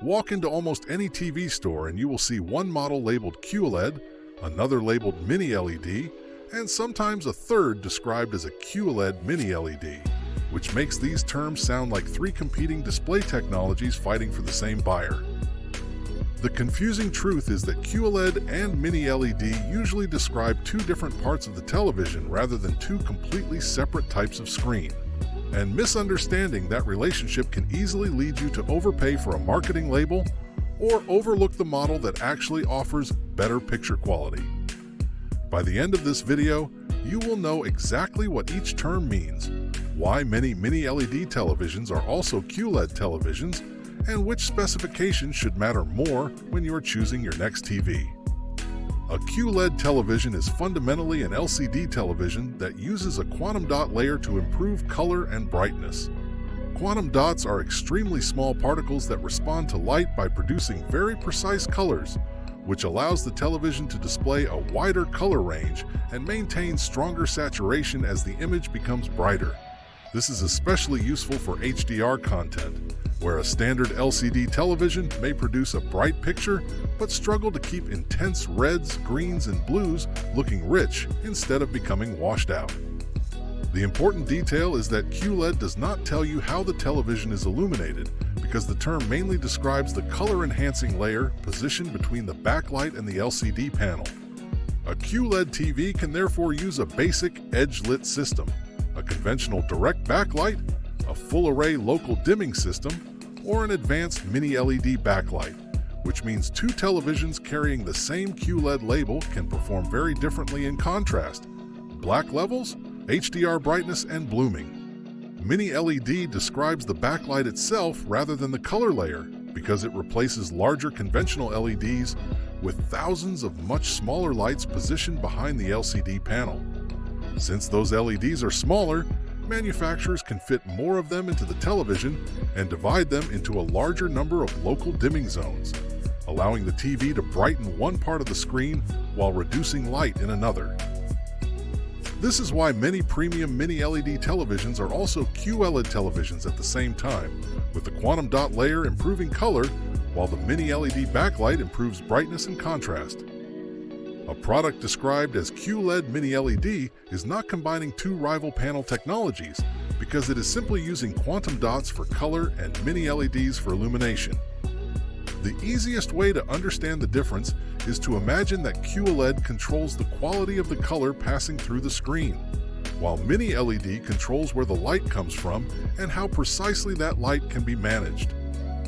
Walk into almost any TV store and you will see one model labeled QLED, another labeled Mini-LED, and sometimes a third described as a QLED Mini-LED, which makes these terms sound like three competing display technologies fighting for the same buyer. The confusing truth is that QLED and Mini-LED usually describe two different parts of the television rather than two completely separate types of screen. And misunderstanding that relationship can easily lead you to overpay for a marketing label or overlook the model that actually offers better picture quality. By the end of this video, you will know exactly what each term means, why many Mini-LED televisions are also QLED televisions, and which specifications should matter more when you are choosing your next TV. A QLED television is fundamentally an LCD television that uses a quantum dot layer to improve color and brightness. Quantum dots are extremely small particles that respond to light by producing very precise colors, which allows the television to display a wider color range and maintain stronger saturation as the image becomes brighter. This is especially useful for HDR content, where a standard LCD television may produce a bright picture but struggle to keep intense reds, greens, and blues looking rich instead of becoming washed out. The important detail is that QLED does not tell you how the television is illuminated, because the term mainly describes the color-enhancing layer positioned between the backlight and the LCD panel. A QLED TV can therefore use a basic edge-lit system, a conventional direct backlight, a full-array local dimming system, or an advanced Mini-LED backlight, which means two televisions carrying the same QLED label can perform very differently in contrast: black levels, HDR brightness, and blooming. Mini-LED describes the backlight itself rather than the color layer because it replaces larger conventional LEDs with thousands of much smaller lights positioned behind the LCD panel. Since those LEDs are smaller, manufacturers can fit more of them into the television and divide them into a larger number of local dimming zones, allowing the TV to brighten one part of the screen while reducing light in another. This is why many premium Mini-LED televisions are also QLED televisions at the same time, with the quantum dot layer improving color while the Mini-LED backlight improves brightness and contrast. A product described as QLED Mini-LED is not combining two rival panel technologies because it is simply using quantum dots for color and Mini-LEDs for illumination. The easiest way to understand the difference is to imagine that QLED controls the quality of the color passing through the screen, while Mini-LED controls where the light comes from and how precisely that light can be managed.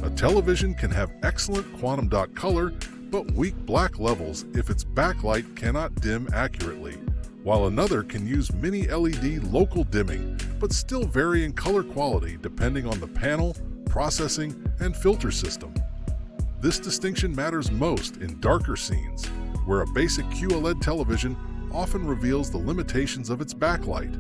A television can have excellent quantum dot color but weak black levels if its backlight cannot dim accurately, while another can use Mini-LED local dimming but still vary in color quality depending on the panel, processing, and filter system. This distinction matters most in darker scenes, where a basic QLED television often reveals the limitations of its backlight.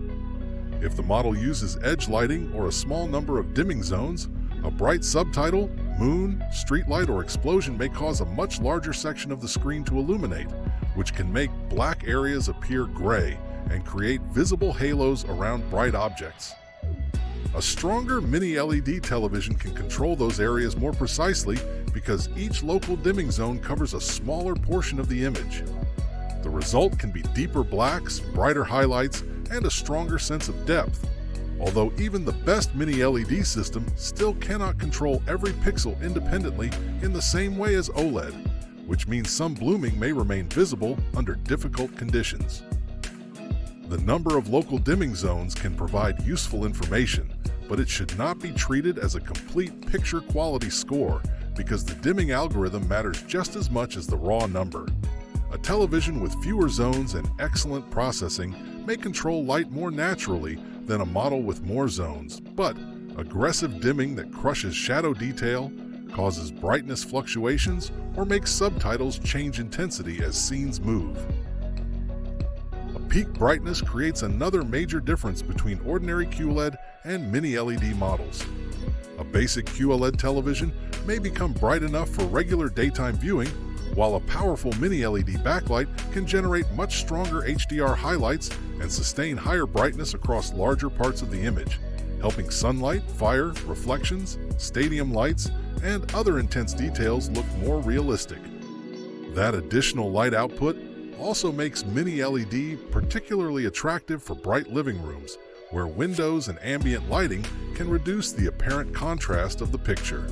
If the model uses edge lighting or a small number of dimming zones, a bright subtitle, moon, streetlight, or explosion may cause a much larger section of the screen to illuminate, which can make black areas appear gray and create visible halos around bright objects. A stronger Mini-LED television can control those areas more precisely because each local dimming zone covers a smaller portion of the image. The result can be deeper blacks, brighter highlights, and a stronger sense of depth. Although even the best Mini-LED system still cannot control every pixel independently in the same way as OLED, which means some blooming may remain visible under difficult conditions. The number of local dimming zones can provide useful information, but it should not be treated as a complete picture quality score because the dimming algorithm matters just as much as the raw number. A television with fewer zones and excellent processing may control light more naturally than a model with more zones, but aggressive dimming that crushes shadow detail, causes brightness fluctuations, or makes subtitles change intensity as scenes move. A peak brightness creates another major difference between ordinary QLED and Mini-LED models. A basic QLED television may become bright enough for regular daytime viewing, while a powerful Mini-LED backlight can generate much stronger HDR highlights and sustain higher brightness across larger parts of the image, helping sunlight, fire, reflections, stadium lights, and other intense details look more realistic. That additional light output also makes Mini-LED particularly attractive for bright living rooms, where windows and ambient lighting can reduce the apparent contrast of the picture.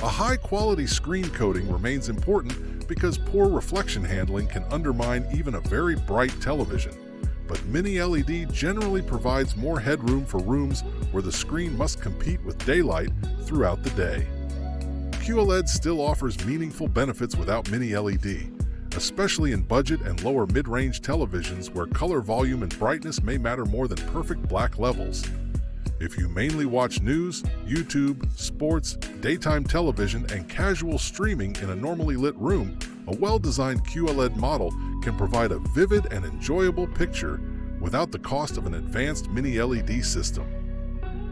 A high-quality screen coating remains important because poor reflection handling can undermine even a very bright television, but Mini-LED generally provides more headroom for rooms where the screen must compete with daylight throughout the day. QLED still offers meaningful benefits without Mini-LED, especially in budget and lower mid-range televisions where color volume and brightness may matter more than perfect black levels. If you mainly watch news, YouTube, sports, daytime television, and casual streaming in a normally lit room, a well-designed QLED model can provide a vivid and enjoyable picture without the cost of an advanced Mini-LED system.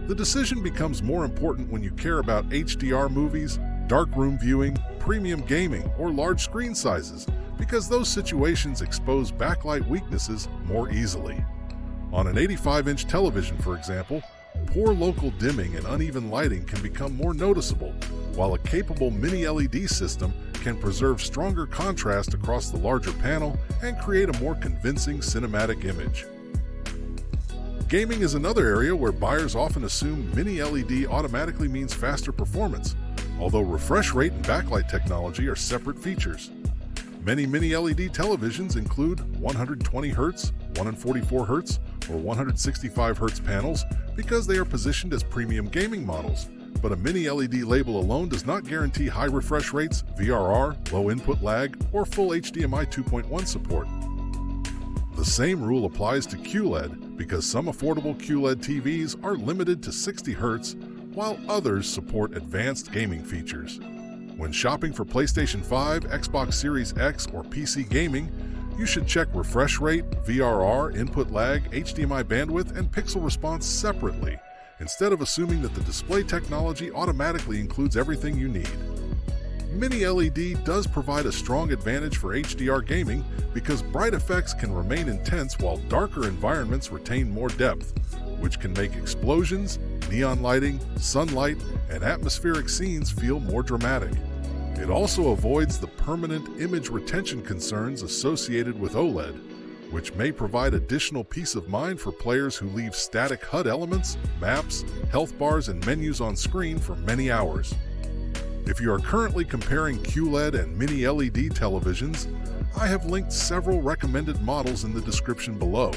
The decision becomes more important when you care about HDR movies, darkroom viewing, premium gaming, or large screen sizes, because those situations expose backlight weaknesses more easily. On an 85-inch television, for example, poor local dimming and uneven lighting can become more noticeable, while a capable Mini-LED system can preserve stronger contrast across the larger panel and create a more convincing cinematic image. Gaming is another area where buyers often assume Mini-LED automatically means faster performance, although refresh rate and backlight technology are separate features. Many Mini-LED televisions include 120Hz, 144Hz, or 165Hz panels because they are positioned as premium gaming models, but a Mini-LED label alone does not guarantee high refresh rates, VRR, low input lag, or full HDMI 2.1 support. The same rule applies to QLED because some affordable QLED TVs are limited to 60Hz, while others support advanced gaming features. When shopping for PlayStation 5, Xbox Series X, or PC gaming, you should check refresh rate, VRR, input lag, HDMI bandwidth, and pixel response separately, instead of assuming that the display technology automatically includes everything you need. Mini-LED does provide a strong advantage for HDR gaming because bright effects can remain intense while darker environments retain more depth, which can make explosions, neon lighting, sunlight, and atmospheric scenes feel more dramatic. It also avoids the permanent image retention concerns associated with OLED, which may provide additional peace of mind for players who leave static HUD elements, maps, health bars, and menus on screen for many hours. If you are currently comparing QLED and Mini-LED televisions, I have linked several recommended models in the description below,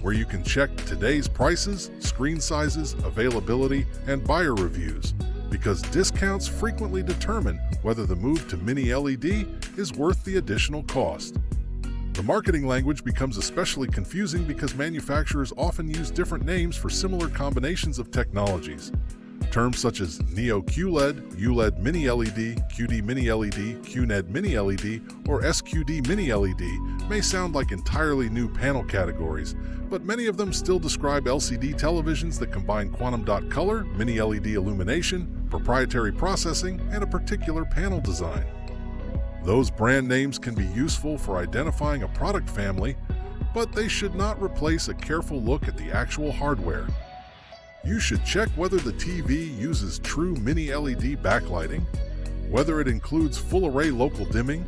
where you can check today's prices, screen sizes, availability, and buyer reviews, because discounts frequently determine whether the move to Mini-LED is worth the additional cost. The marketing language becomes especially confusing because manufacturers often use different names for similar combinations of technologies. Terms such as Neo QLED, ULED Mini-LED, QD Mini-LED, QNED Mini-LED, or SQD Mini-LED may sound like entirely new panel categories, but many of them still describe LCD televisions that combine quantum dot color, Mini-LED illumination, proprietary processing, and a particular panel design. Those brand names can be useful for identifying a product family, but they should not replace a careful look at the actual hardware. You should check whether the TV uses true Mini-LED backlighting, whether it includes full-array local dimming,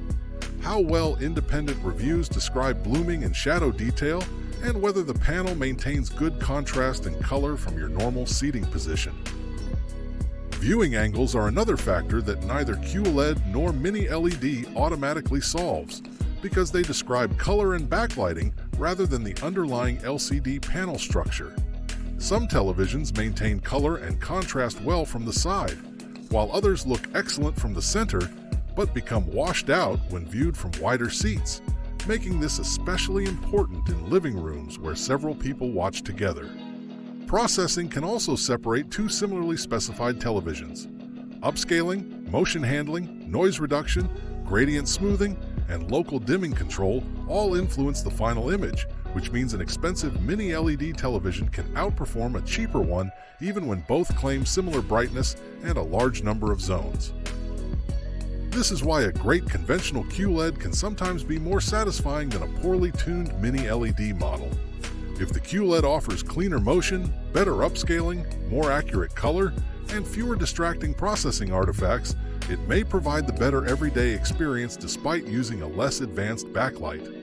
how well independent reviews describe blooming and shadow detail, and whether the panel maintains good contrast and color from your normal seating position. Viewing angles are another factor that neither QLED nor Mini-LED automatically solves, because they describe color and backlighting rather than the underlying LCD panel structure. Some televisions maintain color and contrast well from the side, while others look excellent from the center but become washed out when viewed from wider seats, making this especially important in living rooms where several people watch together. Processing can also separate two similarly specified televisions. Upscaling, motion handling, noise reduction, gradient smoothing, and local dimming control all influence the final image, which means an expensive Mini-LED television can outperform a cheaper one even when both claim similar brightness and a large number of zones. This is why a great conventional QLED can sometimes be more satisfying than a poorly tuned Mini-LED model. If the QLED offers cleaner motion, better upscaling, more accurate color, and fewer distracting processing artifacts, it may provide the better everyday experience despite using a less advanced backlight.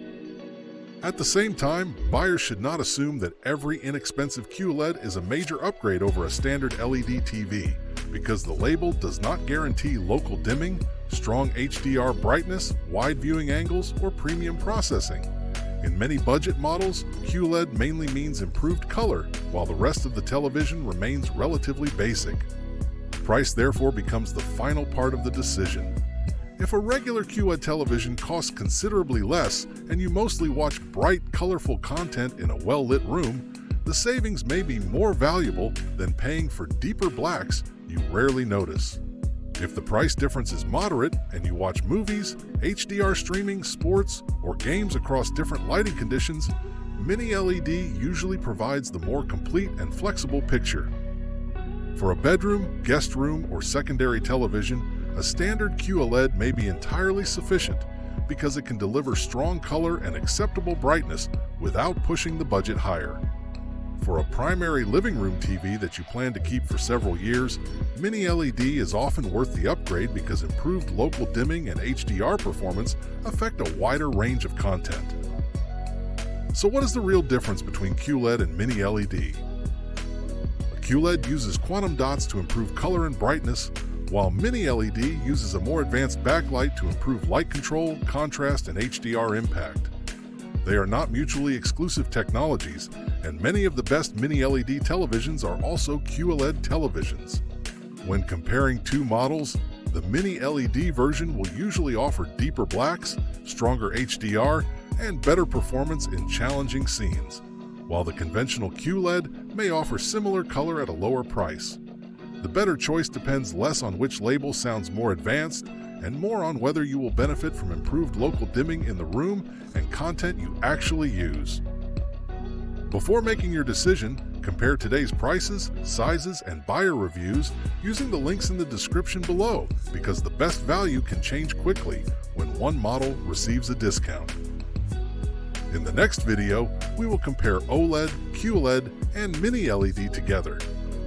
At the same time, buyers should not assume that every inexpensive QLED is a major upgrade over a standard LED TV, because the label does not guarantee local dimming, strong HDR brightness, wide viewing angles, or premium processing. In many budget models, QLED mainly means improved color, while the rest of the television remains relatively basic. Price therefore becomes the final part of the decision. If a regular QLED television costs considerably less and you mostly watch bright, colorful content in a well-lit room, the savings may be more valuable than paying for deeper blacks you rarely notice. If the price difference is moderate and you watch movies, HDR streaming, sports, or games across different lighting conditions, Mini-LED usually provides the more complete and flexible picture. For a bedroom, guest room, or secondary television, a standard QLED may be entirely sufficient because it can deliver strong color and acceptable brightness without pushing the budget higher. For a primary living room TV that you plan to keep for several years, Mini-LED is often worth the upgrade because improved local dimming and HDR performance affect a wider range of content. So what is the real difference between QLED and Mini-LED? A QLED uses quantum dots to improve color and brightness, while Mini-LED uses a more advanced backlight to improve light control, contrast, and HDR impact. They are not mutually exclusive technologies, and many of the best Mini-LED televisions are also QLED televisions. When comparing two models, the Mini-LED version will usually offer deeper blacks, stronger HDR, and better performance in challenging scenes, while the conventional QLED may offer similar color at a lower price. The better choice depends less on which label sounds more advanced and more on whether you will benefit from improved local dimming in the room and content you actually use. Before making your decision, compare today's prices, sizes, and buyer reviews using the links in the description below, because the best value can change quickly when one model receives a discount. In the next video, we will compare OLED, QLED, and Mini-LED together,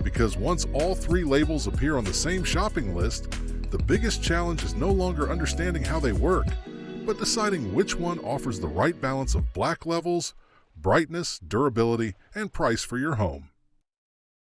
because once all three labels appear on the same shopping list, the biggest challenge is no longer understanding how they work, but deciding which one offers the right balance of black levels, brightness, durability, and price for your home.